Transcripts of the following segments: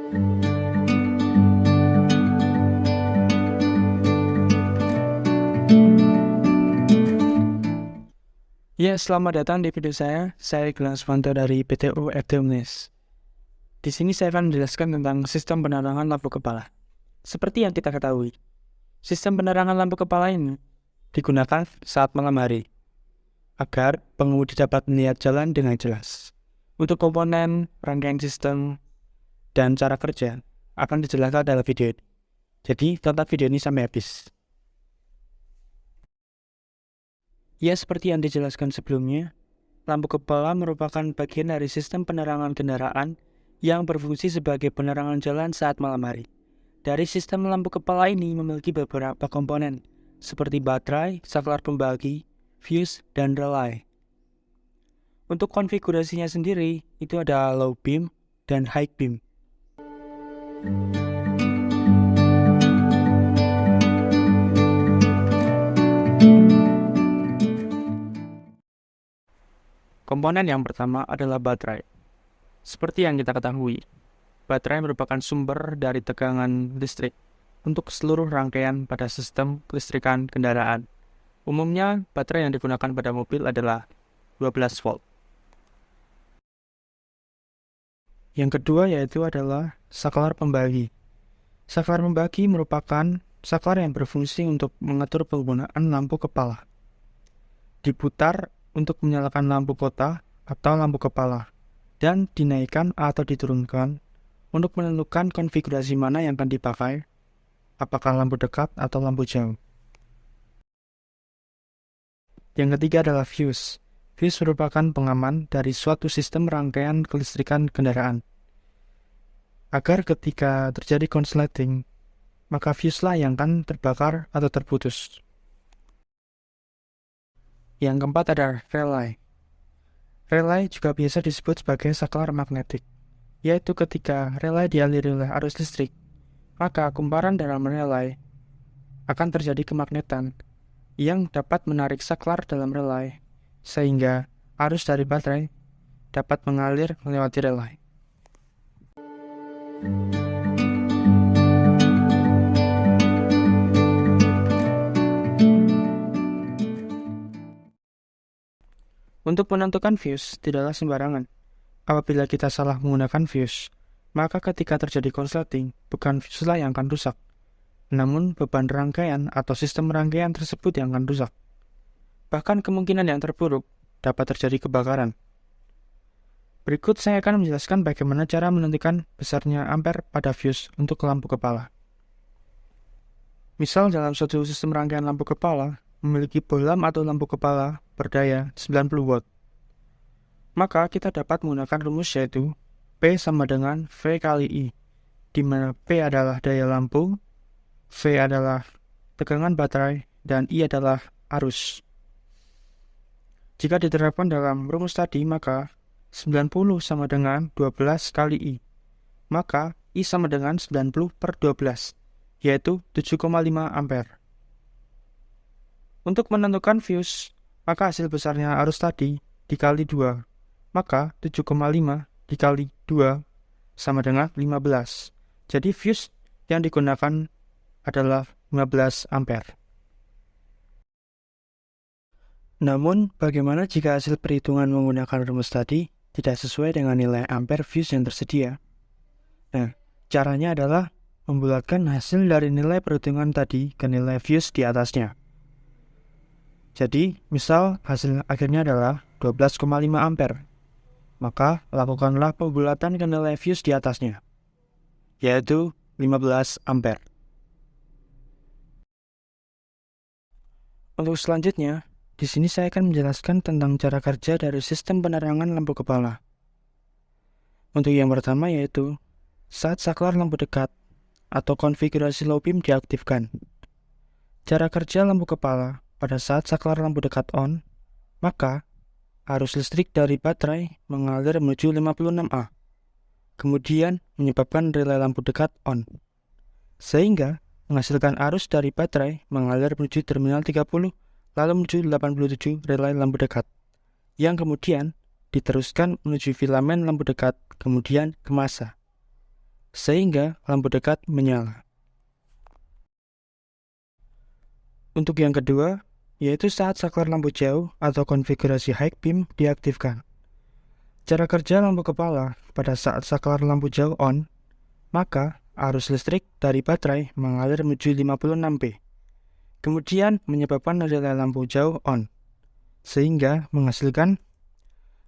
Ya, selamat datang di video saya Gilang Swanto dari PTU FTUNES. Di sini saya akan menjelaskan tentang sistem penerangan lampu kepala. Seperti yang kita ketahui, sistem penerangan lampu kepala ini digunakan saat malam hari, agar pengemudi dapat melihat jalan dengan jelas. Untuk komponen, rangkaian sistem, dan cara kerja akan dijelaskan dalam video ini. Jadi, tonton video ini sampai habis. Ya, seperti yang dijelaskan sebelumnya, lampu kepala merupakan bagian dari sistem penerangan kendaraan yang berfungsi sebagai penerangan jalan saat malam hari. Dari sistem lampu kepala ini memiliki beberapa komponen, seperti baterai, saklar pembagi, fuse, dan relay. Untuk konfigurasinya sendiri, itu ada low beam dan high beam. Komponen yang pertama adalah baterai. Seperti yang kita ketahui, baterai merupakan sumber dari tegangan listrik untuk seluruh rangkaian pada sistem kelistrikan kendaraan. Umumnya, baterai yang digunakan pada mobil adalah 12 volt. Yang kedua yaitu adalah saklar pembagi. Saklar pembagi merupakan saklar yang berfungsi untuk mengatur penggunaan lampu kepala. Diputar untuk menyalakan lampu kota atau lampu kepala, dan dinaikkan atau diturunkan untuk menentukan konfigurasi mana yang akan dipakai, apakah lampu dekat atau lampu jauh. Yang ketiga adalah fuse. Fuse merupakan pengaman dari suatu sistem rangkaian kelistrikan kendaraan. Agar ketika terjadi konsleting, maka fuse-lah yang akan terbakar atau terputus. Yang keempat adalah relay. Relay juga biasa disebut sebagai saklar magnetik, yaitu ketika relay dialiri oleh arus listrik, maka kumparan dalam relay akan terjadi kemagnetan yang dapat menarik saklar dalam relay, sehingga arus dari baterai dapat mengalir melewati relay. Untuk menentukan fuse tidaklah sembarangan. Apabila kita salah menggunakan fuse, maka ketika terjadi konsleting, bukan fuse-lah yang akan rusak, namun beban rangkaian atau sistem rangkaian tersebut yang akan rusak. Bahkan kemungkinan yang terburuk dapat terjadi kebakaran. Berikut saya akan menjelaskan bagaimana cara menentukan besarnya ampere pada fuse untuk lampu kepala. Misal dalam suatu sistem rangkaian lampu kepala memiliki bohlam atau lampu kepala berdaya 90 watt. Maka kita dapat menggunakan rumus yaitu P sama dengan V kali I, di mana P adalah daya lampu, V adalah tegangan baterai, dan I adalah arus. Jika diterapkan dalam rumus tadi, maka 90 sama dengan 12 kali I. Maka I sama dengan 90 per 12, yaitu 7,5 ampere. Untuk menentukan fuse, maka hasil besarnya arus tadi dikali 2. Maka 7,5 dikali 2 sama dengan 15. Jadi fuse yang digunakan adalah 15 ampere. Namun, bagaimana jika hasil perhitungan menggunakan rumus tadi tidak sesuai dengan nilai ampere fuse yang tersedia? Nah, caranya adalah membulatkan hasil dari nilai perhitungan tadi ke nilai fuse di atasnya. Jadi, misal hasil akhirnya adalah 12,5 ampere. Maka, lakukanlah pembulatan ke nilai fuse di atasnya, yaitu 15 ampere. Untuk selanjutnya, di sini saya akan menjelaskan tentang cara kerja dari sistem penerangan lampu kepala. Untuk yang pertama yaitu, saat saklar lampu dekat atau konfigurasi low beam diaktifkan. Cara kerja lampu kepala pada saat saklar lampu dekat on, maka arus listrik dari baterai mengalir menuju 56A, kemudian menyebabkan relay lampu dekat on, sehingga menghasilkan arus dari baterai mengalir menuju terminal 30, lalu menuju 87 relay lampu dekat, yang kemudian diteruskan menuju filamen lampu dekat, kemudian ke massa. sehingga lampu dekat menyala. Untuk yang kedua, yaitu saat saklar lampu jauh atau konfigurasi high beam diaktifkan. Cara kerja lampu kepala pada saat saklar lampu jauh on, maka arus listrik dari baterai mengalir menuju 56V, kemudian menyebabkan relay lampu jauh on, sehingga menghasilkan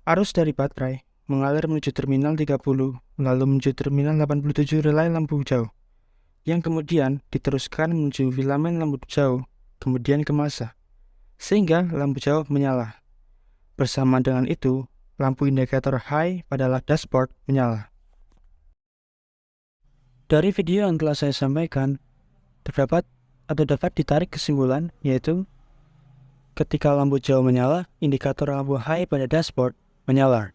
arus dari baterai mengalir menuju terminal 30, lalu menuju terminal 87 relay lampu jauh, yang kemudian diteruskan menuju filamen lampu jauh, kemudian ke massa, sehingga lampu jauh menyala. Bersama dengan itu, lampu indikator high pada dashboard menyala. Dari video yang telah saya sampaikan, dapat ditarik kesimpulan, yaitu ketika lampu jauh menyala, indikator lampu high pada dashboard menyala.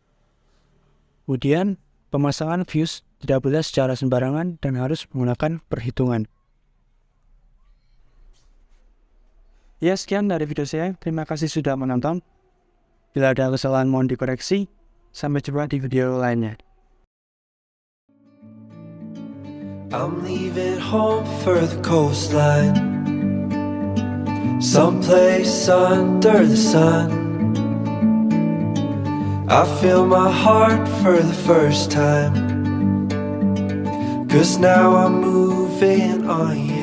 Kemudian, pemasangan fuse tidak boleh secara sembarangan dan harus menggunakan perhitungan. Ya, sekian dari video saya. Terima kasih sudah menonton. Bila ada kesalahan mohon dikoreksi. Sampai jumpa di video lainnya. I'm leaving home for the coastline, someplace under the sun. I feel my heart for the first time, 'cause now I'm moving on you.